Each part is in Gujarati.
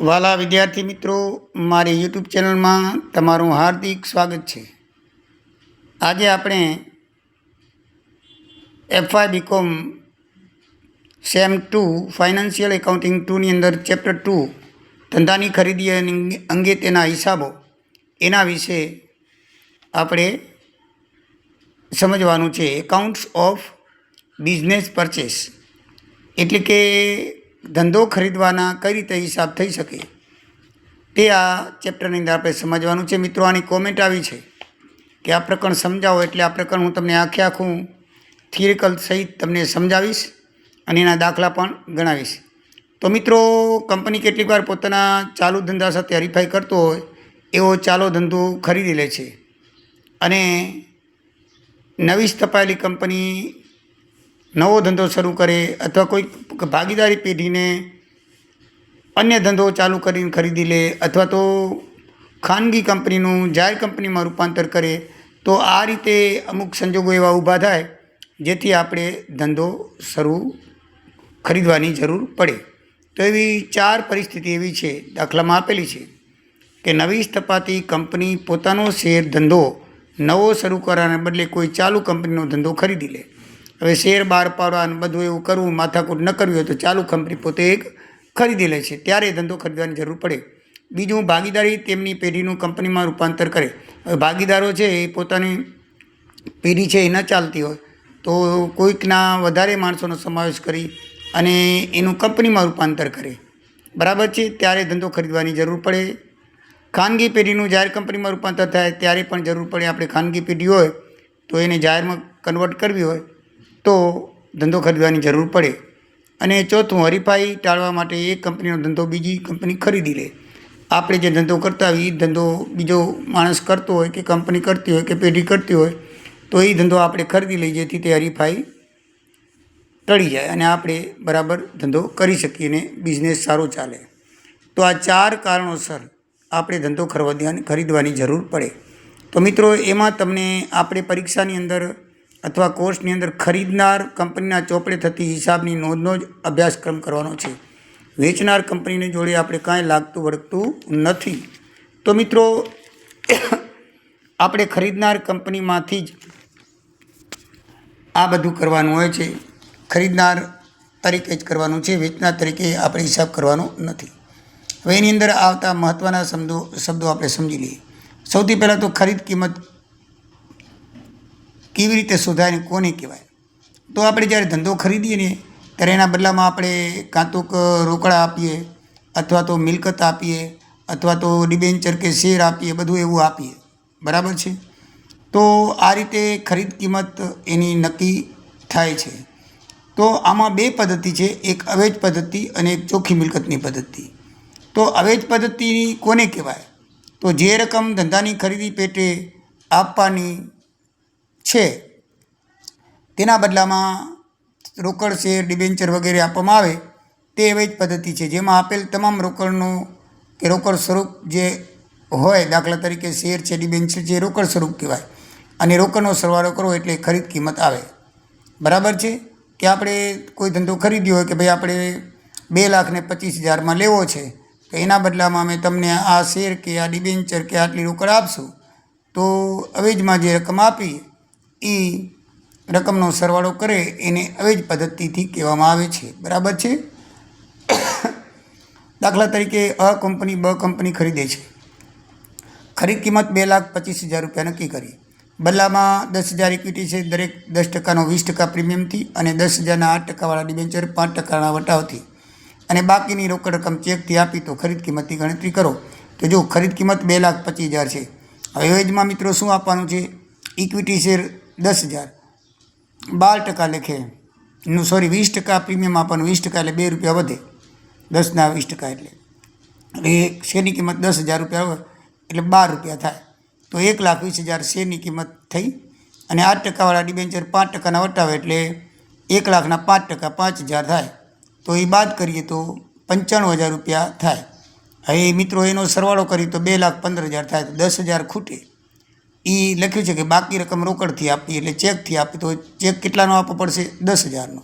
વાલા વિદ્યાર્થી મિત્રો, મારી યુટ્યુબ ચેનલમાં તમારું હાર્દિક સ્વાગત છે। આજે આપણે FY BCom sem 2 financial accounting 2ની અંદર ચેપ્ટર 2 ધંધાની ખરીદી અંગે તેના હિસાબો એના વિશે આપણે સમજવાનું છે। એકાઉન્ટ્સ ઓફ બિઝનેસ પરચેસ એટલે કે ધંધો ખરીદવાના કઈ રીતે હિસાબ થઈ શકે તે આ ચેપ્ટરની અંદર આપણે સમજવાનું છે। મિત્રો, આની કોમેન્ટ આવી છે કે આ પ્રકરણ સમજાવો, એટલે આ પ્રકરણ હું તમને આખું થિયરિકલ સહિત તમને સમજાવીશ અને એના દાખલા પણ ગણાવીશ। તો મિત્રો, કંપની કેટલીક વાર પોતાના ચાલુ ધંધા સાથે હરીફાઈ કરતો હોય એવો ચાલુ ધંધો ખરીદી લે છે અને નવી સ્થપાયેલી કંપની નવો ધંધો શરૂ કરે અથવા કોઈ ભાગીદારી પેઢીને અન્ય ધંધો ચાલુ કરીને ખરીદી લે અથવા તો ખાનગી કંપનીનું જાહેર કંપનીમાં રૂપાંતર કરે, તો આ રીતે અમુક સંજોગો એવા ઊભા થાય જેથી આપણે ધંધો ખરીદવાની જરૂર પડે। તો એવી 4 પરિસ્થિતિ એવી છે, દાખલામાં આપેલી છે કે નવી સ્થપાતી કંપની પોતાનો શેર ધંધો નવો શરૂ કરવાને બદલે કોઈ ચાલુ કંપનીનો ધંધો ખરીદી લે। હવે શેર બહાર પાડવા અને બધું એવું કરવું, માથાકૂટ ન કરવી હોય તો ચાલુ કંપની પોતે એક ખરીદી લે છે, ત્યારે ધંધો ખરીદવાની જરૂર પડે। બીજું, ભાગીદારી તેમની પેઢીનું કંપનીમાં રૂપાંતર કરે। હવે ભાગીદારો છે એ પોતાની પેઢી છે એ ન ચાલતી હોય તો કોઈકના વધારે માણસોનો સમાવેશ કરી અને એનું કંપનીમાં રૂપાંતર કરે, બરાબર છે, ત્યારે ધંધો ખરીદવાની જરૂર પડે। ખાનગી પેઢીનું જાહેર કંપનીમાં રૂપાંતર થાય ત્યારે પણ જરૂર પડે। આપણે ખાનગી પેઢી હોય તો એને જાહેરમાં કન્વર્ટ કરવી હોય તો ધંધો ખરીદવાની જરૂર પડે। અને ચોથું, હરીફાઈ ટાળવા માટે એક કંપનીનો ધંધો બીજી કંપની ખરીદી લે। આપણે જે ધંધો કરતા હોય એ ધંધો બીજો માણસ કરતો હોય કે કંપની કરતી હોય કે પેઢી કરતી હોય તો એ ધંધો આપણે ખરીદી લઈએ, જેથી તે હરીફાઈ ટળી જાય અને આપણે બરાબર ધંધો કરી શકીએ અને બિઝનેસ સારો ચાલે। તો આ 4 કારણોસર આપણે ધંધો ખરીદવાની જરૂર પડે। તો મિત્રો, એમાં તમને આપણે પરીક્ષાની અંદર અથવા કોર્સની અંદર ખરીદનાર કંપનીના ચોપડે થતી હિસાબની નોંધનો જ અભ્યાસક્રમ કરવાનો છે। વેચનાર કંપનીની જોડે આપણે કાંઈ લાગતું વળગતું નથી। તો મિત્રો, આપણે ખરીદનાર કંપનીમાંથી જ આ બધું કરવાનું હોય છે, ખરીદનાર તરીકે જ કરવાનું છે, વેચનાર તરીકે આપણે હિસાબ કરવાનો નથી। હવે એની અંદર આવતા મહત્ત્વના શબ્દો આપણે સમજી લઈએ। સૌથી પહેલાં તો ખરીદ કિંમત કેવી રીતે શોધાય ને કોને કહેવાય? તો આપણે જ્યારે ધંધો ખરીદીએ ને ત્યારે એના બદલામાં આપણે કાં તો રોકડા આપીએ અથવા તો મિલકત આપીએ અથવા તો ડિબેન્ચર કે શેર આપીએ, બધું એવું આપીએ, બરાબર છે। તો આ રીતે ખરીદ કિંમત એની નક્કી થાય છે। તો આમાં 2 પદ્ધતિ છે, એક અવેજ પદ્ધતિ અને એક ચોખ્ખી મિલકતની પદ્ધતિ। તો અવેજ પદ્ધતિ કોને કહેવાય? તો જે રકમ ધંધાની ખરીદી પેટે આપવાની છે તેના બદલામાં રોકડ, શેર, ડિબેન્ચર વગેરે આપવામાં આવે તે અવેજ પદ્ધતિ છે, જેમાં આપેલ તમામ રોકડનું કે રોકડ સ્વરૂપ જે હોય, દાખલા તરીકે શેર છે, ડિબેન્ચર છે, રોકડ સ્વરૂપ કહેવાય અને રોકડનો સરવાળો કરો એટલે ખરીદ કિંમત આવે, બરાબર છે। કે આપણે કોઈ ધંધો ખરીદ્યો હોય કે ભાઈ આપણે 2,25,000 લેવો છે, તો એના બદલામાં અમે તમને આ શેર કે આ ડિબેન્ચર કે આટલી રોકડ આપશું, તો અવેજમાં જે રકમ આપી એ રકમનો સરવાળો કરે એને અવેજ પદ્ધતિથી કહેવામાં આવે છે, બરાબર છે। દાખલા તરીકે કંપની બ કંપની ખરીદે છે, ખરીદ કિંમત 2,25,000 રૂપિયા નક્કી કરી, બદલામાં 10,000 ઇક્વિટી છે, દરેક 10%નો 20% પ્રીમિયમથી અને 10,000ના 8%વાળા ડિબેન્ચર 5%ના વટાવથી અને બાકીની રોકડ રકમ ચેકથી આપી તો ખરીદ કિંમતની ગણતરી કરો। તો જો ખરીદ કિંમત 2,25,000 છે, હવે અવેજમાં મિત્રો શું આપવાનું છે? ઇક્વિટી શેર 10,000, 12% લેખે 20% પ્રીમિયમ આપવાનું, 20% એટલે 2 રૂપિયા વધે, 10ના 20% એટલે હવે શેરની કિંમત 10,000 રૂપિયા હોય એટલે 12 રૂપિયા થાય, તો 1,20,000 શેરની કિંમત થઈ અને 8%વાળા ડિબેન્ચર 5%ના વટાવે એટલે 1,00,000ના 5% 5,000 થાય, તો એ બાદ કરીએ તો 95,000 રૂપિયા થાય। હવે મિત્રો એનો સરવાળો કરીએ તો 2,15,000 થાય, તો 10,000 ખૂટે। એ લખ્યું છે કે બાકી રકમ રોકડથી આપી એટલે ચેકથી આપી, તો ચેક કેટલાનો આપવો પડશે? 10,000નો।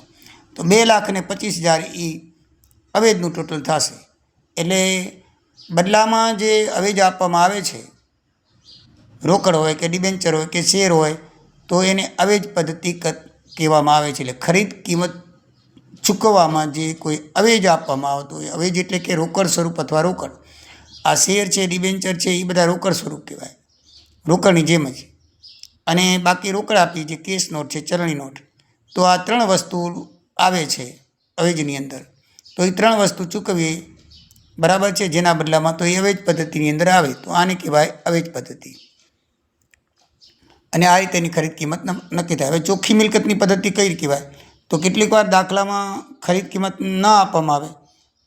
તો 2,25,000 એ અવેજનું ટોટલ થશે। એટલે બદલામાં જે અવેજ આપવામાં આવે છે, રોકડ હોય કે ડિબેન્ચર હોય કે શેર હોય, તો એને અવેજ પદ્ધતિ કહેવામાં આવે છે. એટલે ખરીદ કિંમત ચૂકવવામાં જે કોઈ અવેજ આપવામાં આવતો હોય, અવેજ એટલે કે રોકડ સ્વરૂપ અથવા રોકડ. આ શેર છે, ડિબેન્ચર છે, એ બધા રોકડ સ્વરૂપ કહેવાય, રોકડની જેમ જ. અને બાકી રોકડ આપી જે કેશ નોટ છે, ચલણી નોટ. તો આ 3 વસ્તુ આવે છે અવેજની અંદર. તો એ 3 વસ્તુ ચૂકવીએ, બરાબર છે, જેના બદલામાં, તો એ અવેજ પદ્ધતિની અંદર આવે. તો આને કહેવાય અવેજ પદ્ધતિ. અને આ રીતે એની ખરીદ કિંમત નક્કી થાય. હવે ચોખ્ખી મિલકતની પદ્ધતિ કઈ કહેવાય? તો કેટલીક વાર દાખલામાં ખરીદ કિંમત ન આપવામાં આવે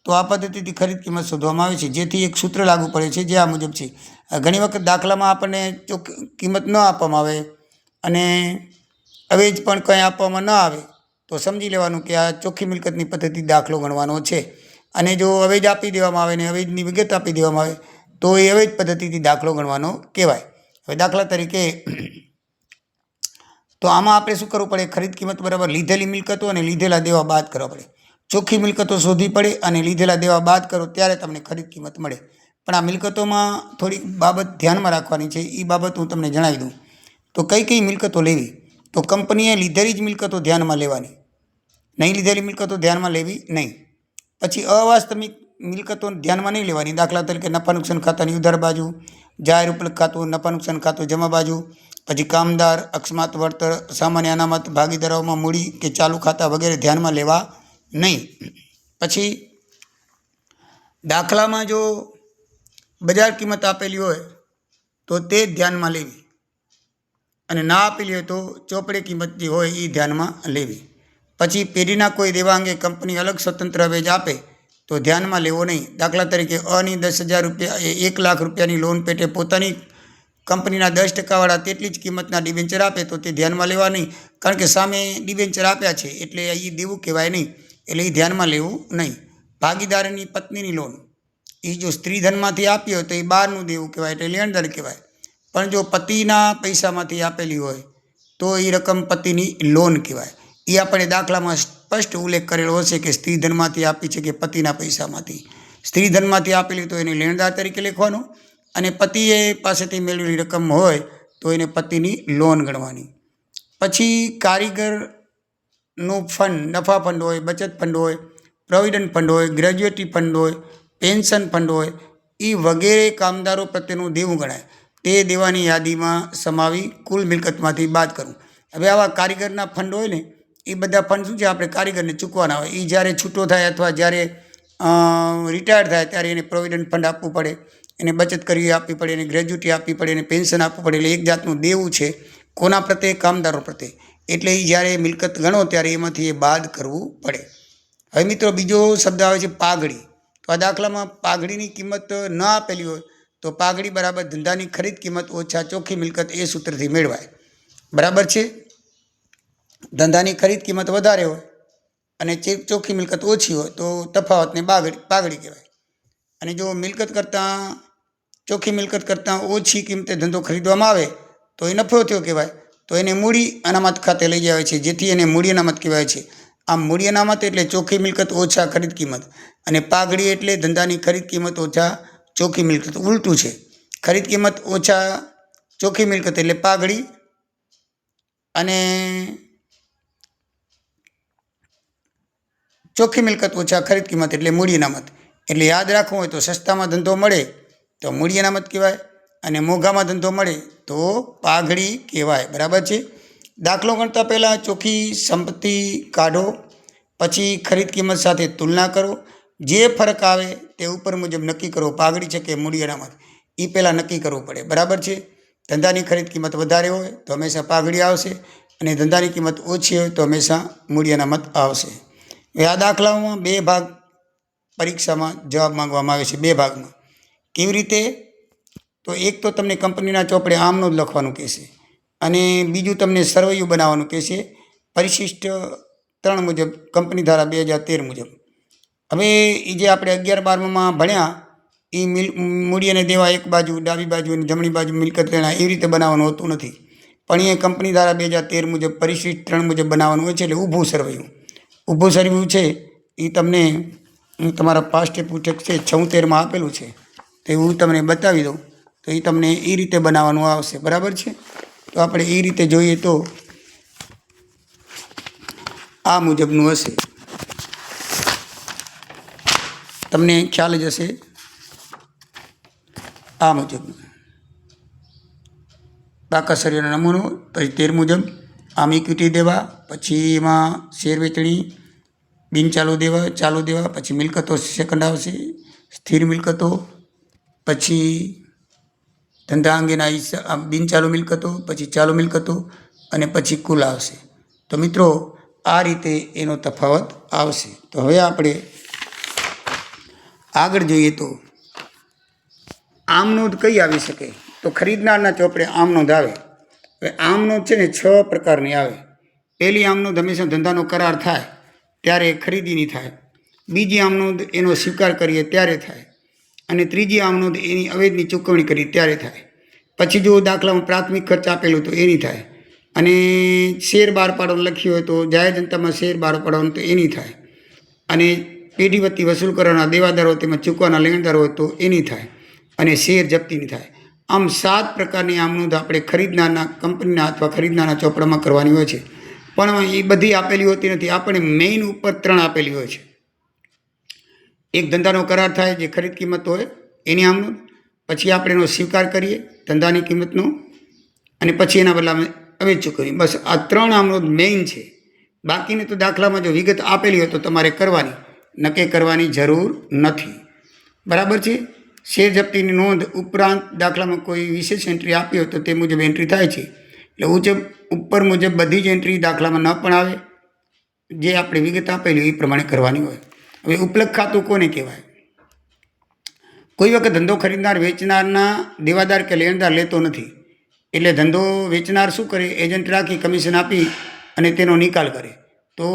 તો આ પદ્ધતિથી ખરીદ કિંમત શોધવામાં આવે છે, જેથી એક સૂત્ર લાગુ પડે છે, જે આ મુજબ છે. ઘણી વખત દાખલામાં આપણને કિંમત ન આપવામાં આવે અને અવેજ પણ કંઈ આપવામાં ન આવે તો સમજી લેવાનું કે આ ચોખ્ખી મિલકતની પદ્ધતિ દાખલો ગણવાનો છે. અને જો અવેજ આપી દેવામાં આવે ને અવેજની વિગત આપી દેવામાં આવે તો એ અવેજ પદ્ધતિથી દાખલો ગણવાનો કહેવાય. હવે દાખલા તરીકે, તો આમાં આપણે શું કરવું પડે? ખરીદ કિંમત બરાબર લીધેલી મિલકતો અને લીધેલા દેવા બાદ કરવા પડે. ચોખ્ખી મિલકતો શોધવી પડે અને લીધેલા દેવા બાદ કરો ત્યારે તમને ખરીદ કિંમત મળે. પણ આ મિલકતોમાં થોડીક બાબત ધ્યાનમાં રાખવાની છે. એ બાબત હું તમને જણાવી દઉં. તો કઈ કઈ મિલકતો લેવી? તો કંપનીએ લીધેલી જ મિલકતો ધ્યાનમાં લેવાની, નહીં લીધેલી મિલકતો ધ્યાનમાં લેવી નહીં. પછી અવાસ્તવિક મિલકતો ધ્યાનમાં નહીં લેવાની. દાખલા તરીકે નફા નુકસાન ખાતાની ઉધાર બાજુ, જાહેર ઉપલબ્ધ ખાતું, નફા નુકસાન ખાતું જમા બાજુ, પછી કામદાર, અકસ્માત વળતર, સામાન્ય અનામત, ભાગીદારોમાં મૂડી કે ચાલુ ખાતા વગેરે ધ્યાનમાં લેવા નહીં. પછી દાખલામાં જો બજાર કિંમત આપેલી હોય તો તે ધ્યાનમાં લેવી, અને ના આપેલી હોય તો ચોપડે કિંમત જે હોય એ ધ્યાનમાં લેવી. પછી પેઢીના કોઈ દેવા અંગે કંપની અલગ સ્વતંત્ર અવેજ આપે તો ધ્યાનમાં લેવો નહીં. દાખલા તરીકે અની 10,000 રૂપિયા એ 1 લાખ રૂપિયાની લોન પેટે પોતાની કંપનીના 10% વાળા તેટલી જ કિંમતના ડિબેન્ચર આપે તો તે ધ્યાનમાં લેવા નહીં, કારણ કે સામે ડિબેન્ચર આપ્યા છે એટલે એ દેવું કહેવાય નહીં, એટલે એ ધ્યાનમાં લેવું નહીં. ભાગીદારની પત્નીની લોન, એ જો સ્ત્રી ધનમાંથી આપી હોય તો એ બહારનું દેવું કહેવાય, એટલે લેણદાર કહેવાય. પણ જો પતિના પૈસામાંથી આપેલી હોય તો એ રકમ પતિની લોન કહેવાય. એ આપણે દાખલામાં સ્પષ્ટ ઉલ્લેખ કરેલો હશે કે સ્ત્રી ધનમાંથી આપી છે કે પતિના પૈસામાંથી. સ્ત્રી ધનમાંથી આપેલી તો એને લેણદાર તરીકે લખવાનું, અને પતિએ પાસેથી મેળવેલી રકમ હોય તો એને પતિની લોન ગણવાની. પછી કારીગરનું ફંડ, નફા ફંડ હોય, બચત ફંડ હોય, પ્રોવિડન્ટ ફંડ હોય, ગ્રેજ્યુએટી ફંડ હોય, પેન્શન ફંડ હોય, એ વગેરે કામદારો પ્રત્યેનું દેવું ગણાય. તે દેવાની યાદીમાં સમાવી કુલ મિલકતમાંથી બાદ કરવું. હવે આવા કારીગરના ફંડ હોય ને, એ બધા ફંડ શું છે, આપણે કારીગરને ચૂકવાના હોય. એ જ્યારે છૂટો થાય અથવા જ્યારે રિટાયર થાય ત્યારે એને પ્રોવિડન્ટ ફંડ આપવું પડે, એને બચત કરવી આપવી પડે, એને ગ્રેજ્યુટી આપવી પડે, એને પેન્શન આપવું પડે. એટલે એક જાતનું દેવું છે. કોના પ્રત્યે? કામદારો પ્રત્યે. એટલે એ જ્યારે મિલકત ગણો ત્યારે એમાંથી એ બાદ કરવું પડે. હવે મિત્રો બીજો શબ્દ આવે છે પાઘડી. તો આ દાખલામાં પાઘડીની કિંમત ન આપેલી હોય તો પાઘડી બરાબર ધંધાની ખરીદ કિંમત ઓછા ચોખ્ખી મિલકત એ સૂત્રથી મેળવાય. બરાબર છે? ધંધાની ખરીદ કિંમત વધારે હોય અને ચોખ્ખી મિલકત ઓછી હોય તો તફાવતને પાઘડી કહેવાય. અને જો મિલકત કરતાં, ચોખ્ખી મિલકત કરતાં ઓછી કિંમતે ધંધો ખરીદવામાં આવે તો એ નફો થયો કહેવાય. તો એને મૂડી અનામત ખાતે લઈ જવાય છે, જેથી એને મૂડી અનામત કહેવાય છે. આમ મૂડી અનામત એટલે ચોખ્ખી મિલકત ઓછા ખરીદ કિંમત, અને પાઘડી એટલે ધંધાની ખરીદ કિંમત ઓછા ચોખ્ખી મિલકત. ઉલટું છે. ખરીદ કિંમત ઓછા ચોખ્ખી મિલકત એટલે પાઘડી, અને ચોખ્ખી મિલકત ઓછા ખરીદ કિંમત એટલે મૂડી અનામત. એટલે યાદ રાખવું હોય તો સસ્તામાં ધંધો મળે તો મૂડી અનામત કહેવાય, અને મોંઘામાં ધંધો મળે તો પાઘડી કહેવાય. બરાબર છે? દાખલો ગણતા પહેલાં ચોખ્ખી સંપત્તિ કાઢો, પછી ખરીદ કિંમત સાથે તુલના કરો. જે ફરક આવે તે ઉપર મુજબ નક્કી કરો, પાઘડી છે કે મૂડી અનામત, એ પહેલાં નક્કી કરવું પડે. બરાબર છે? ધંધાની ખરીદ કિંમત વધારે હોય તો હંમેશા પાઘડી આવશે, અને ધંધાની કિંમત ઓછી હોય તો હંમેશા મૂડી અનામત આવશે. હવે આ દાખલાઓમાં 2 ભાગ પરીક્ષામાં જવાબ માંગવામાં આવે છે, 2 ભાગમાં. કેવી રીતે? તો એક તો તમને કંપનીના ચોપડે આમનું જ લખવાનું કહેશે, અને બીજું તમને સરવૈયું બનાવવાનું કહેશે પરિશિષ્ટ 3 મુજબ, કંપની ધારા 2013 મુજબ. હવે એ જે આપણે 11-12માં ભણ્યા એ મૂડી અને દેવા એક બાજુ, ડાબી બાજુ અને જમણી બાજુ મિલકત લેણા, એવી રીતે બનાવવાનું હોતું નથી. પણ એ કંપની ધારા 2013 મુજબ પરિશિષ્ટ 3 મુજબ બનાવવાનું હોય છે. એટલે ઊભું સરવૈયું. ઊભું સરવૈયું છે એ તમને તમારા પાસ્ટ પુસ્તક છે 76માં આપેલું છે. તો હું તમને બતાવી દઉં તો એ તમને એ રીતે બનાવવાનું આવશે. બરાબર છે. તો આપણે એ રીતે જોઈએ તો આ મુજબનું હશે, તમને ખ્યાલ જ હશે. આ મુજબનું પાકા શરીરનો નમૂનો, પછી 13 મુજબ આમ ઇક્વિટી દેવા, પછી એમાં શેર વેચણી, બિનચાલુ દેવા, ચાલુ દેવા, પછી મિલકતો સેકન્ડ આવશે, સ્થિર મિલકતો, પછી ધંધા અંગેના હિસ્સા બિનચાલુ મિલકતો, પછી ચાલુ મિલકતો અને પછી કુલ આવશે. તો મિત્રો આ રીતે એનો તફાવત આવશે. તો હવે આપણે આગળ જોઈએ તો આમ નોંધ કઈ આવી શકે? તો ખરીદનારના ચોપડે આમ નોંધ આવે. હવે આમ નોંધ છે ને 6 પ્રકારની આવે. પહેલી આમ નોંધ હંમેશા ધંધાનો કરાર થાય ત્યારે ખરીદીની થાય. બીજી આમ નોંધ એનો સ્વીકાર કરીએ ત્યારે થાય. અને ત્રીજી આમ નોંધ એની અવેજની ચૂકવણી કરી ત્યારે થાય. પછી જો દાખલામાં પ્રાથમિક ખર્ચ આપેલું તો એની થાય. અને શેર બહાર પાડવાનું લખ્યું હોય તો જાહેર જનતામાં શેર બહાર પાડવાનું તો એની થાય. અને પેઢી વતી વસૂલ કરવાના દેવાદારો તેમાં ચૂકવાના લેણદારો હોય તો એની થાય. અને શેર જપ્તીની થાય. આમ 7 પ્રકારની આમ નોંધ આપણે ખરીદનારના કંપનીના અથવા ખરીદનારના ચોપડામાં કરવાની હોય છે. પણ એ બધી આપેલી હોતી નથી. આપણે મેઇન ઉપર 3 આપેલી હોય છે. એક ધંધાનો કરાર થાય જે ખરીદ કિંમત હોય એની આમ નોંધ, પછી આપણે એનો સ્વીકાર કરીએ ધંધાની કિંમતનો, અને પછી એના બદલામાં અવેજ ચૂકવણી. બસ આ 3 આમ નોંધ મેઇન છે. બાકીની તો દાખલામાં જો વિગત આપેલી હોય તો તમારે કરવાની, નક્કી કરવાની જરૂર નથી. બરાબર છે. શેર જપ્તીની નોંધ ઉપરાંત દાખલામાં કોઈ વિશેષ એન્ટ્રી આપી હોય તો તે મુજબ એન્ટ્રી થાય છે. એટલે ઉપર મુજબ બધી જ એન્ટ્રી દાખલામાં ન પણ આવે. જે આપણે વિગત આપેલી એ પ્રમાણે કરવાની હોય. હવે ઉપલબ્ધ ખાતું કોને કહેવાય? કોઈ વખત ધંધો ખરીદનાર વેચનારના દેવાદાર કે લેણદાર લેતો નથી. એટલે ધંધો વેચનાર શું કરે? એજન્ટ રાખી કમિશન આપી અને તેનો નિકાલ કરે. તો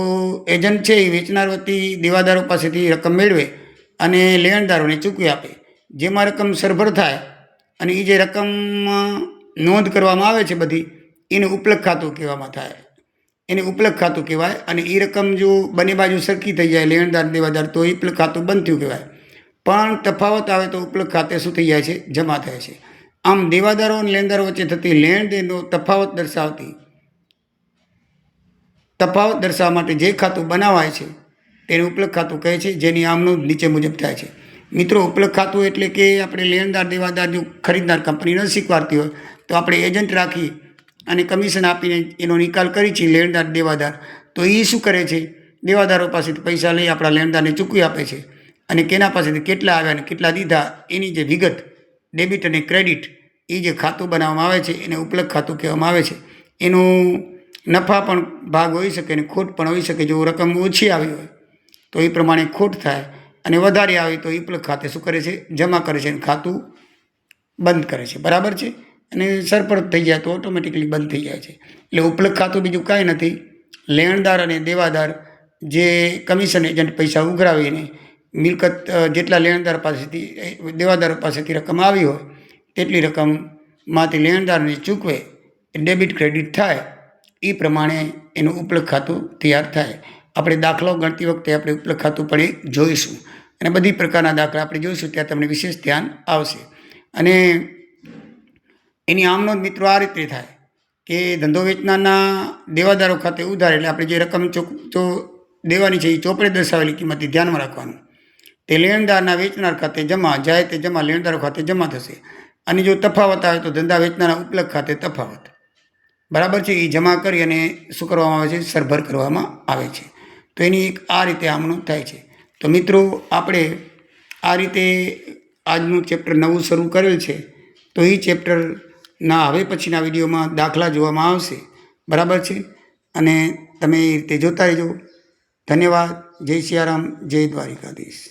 એજન્ટ છે એ વેચનાર વતી દેવાદારો પાસેથી રકમ મેળવે અને લેણદારોને ચૂકવી આપે. જેમાં રકમ સરભર થાય અને એ જે રકમ નોંધ કરવામાં આવે છે બધી, એને ઉપલબ્ધ ખાતું કહેવામાં થાય. એને ઉપલબ્ધ ખાતું કહેવાય. અને એ રકમ જો બંને બાજુ સરખી થઈ જાય, લેણદાર દેવાદાર, તો એ ઉપલબ્ધ ખાતું બંધ થયું કહેવાય. પણ તફાવત આવે તો ઉપલબ્ધ ખાતે શું થઈ જાય છે? જમા થાય છે. આમ દેવાદારો અને લેણદારો વચ્ચે થતી લેણ દેણનો તફાવત દર્શાવવા માટે જે ખાતું બનાવાય છે તેને ઉપલબ્ધ ખાતું કહે છે, જેની આમ નોંધ નીચે મુજબ થાય છે. મિત્રો ઉપલબ્ધ ખાતું એટલે કે આપણે લેણદાર દેવાદાર જો ખરીદનાર કંપની ન સ્વીકારતી હોય તો આપણે એજન્ટ રાખી અને કમિશન આપીને એનો નિકાલ કરી છીએ લેણદાર દેવાદાર. તો એ શું કરે છે? દેવાદારો પાસેથી પૈસા લઈ આપણા લેણદારને ચૂકવી આપે છે. અને કેના પાસેથી કેટલા આવ્યા અને કેટલા દીધા એની જે વિગત, ડેબિટ અને ક્રેડિટ, એ જે ખાતું બનાવવામાં આવે છે એને ઉપલબ્ધ ખાતું કહેવામાં આવે છે. એનું નફા પણ ભાગ હોઈ શકે અને ખોટ પણ હોઈ શકે. જો રકમ ઓછી આવી હોય તો એ પ્રમાણે ખોટ થાય, અને વધારે આવી તો એ ઉપલબ્ધ ખાતે શું કરે છે? જમા કરે છે અને ખાતું બંધ કરે છે. બરાબર છે. અને સરપરત થઈ જાય તો ઓટોમેટિકલી બંધ થઈ જાય છે. એટલે ઉપલબ્ધ ખાતું બીજું કાંઈ નથી. લેણદાર અને દેવાદાર જે કમિશન એજન્ટ પૈસા ઉઘરાવીને મિલકત જેટલા લેણદાર પાસેથી દેવાદારો પાસેથી રકમ આવી હોય તેટલી રકમમાંથી લેણદારને ચૂકવે, ડેબિટ ક્રેડિટ થાય, એ પ્રમાણે એનું ઉપલબ્ધ ખાતું તૈયાર થાય. આપણે દાખલો ગણતી વખતે આપણે ઉપલબ્ધ ખાતું પણ એ જોઈશું. અને બધી પ્રકારના દાખલા આપણે જોઈશું ત્યાં તમને વિશેષ ધ્યાન આવશે. અને એની આમ નોંધ મિત્રો આ રીતે થાય કે ધંધો વેચનારના દેવાદારો ખાતે ઉધાર, એટલે આપણે જે રકમ દેવાની છે એ ચોપડે દર્શાવેલી કિંમતથી ધ્યાનમાં રાખવાનું. તે લેણદારના વેચનાર ખાતે જમા જાય, તે જમા લેણદારો ખાતે જમા થશે. અને જો તફાવત આવે તો ધંધા વેચનારના ઉપલબ્ધ ખાતે તફાવત. બરાબર છે. એ જમા કરી અને શું કરવામાં આવે છે? સરભર કરવામાં આવે છે. તો એની એક આ રીતે આમ નોંધ થાય છે. તો મિત્રો આપણે આ રીતે આજનું ચેપ્ટર નવું શરૂ કરેલ છે. તો એ ચેપ્ટરના હવે પછીના વિડીયોમાં દાખલા જોવામાં આવશે. બરાબર છે. અને તમે એ રીતે જોતા રહેજો. ધન્યવાદ. જય સિયારામ, જય દ્વારિકાધીશ.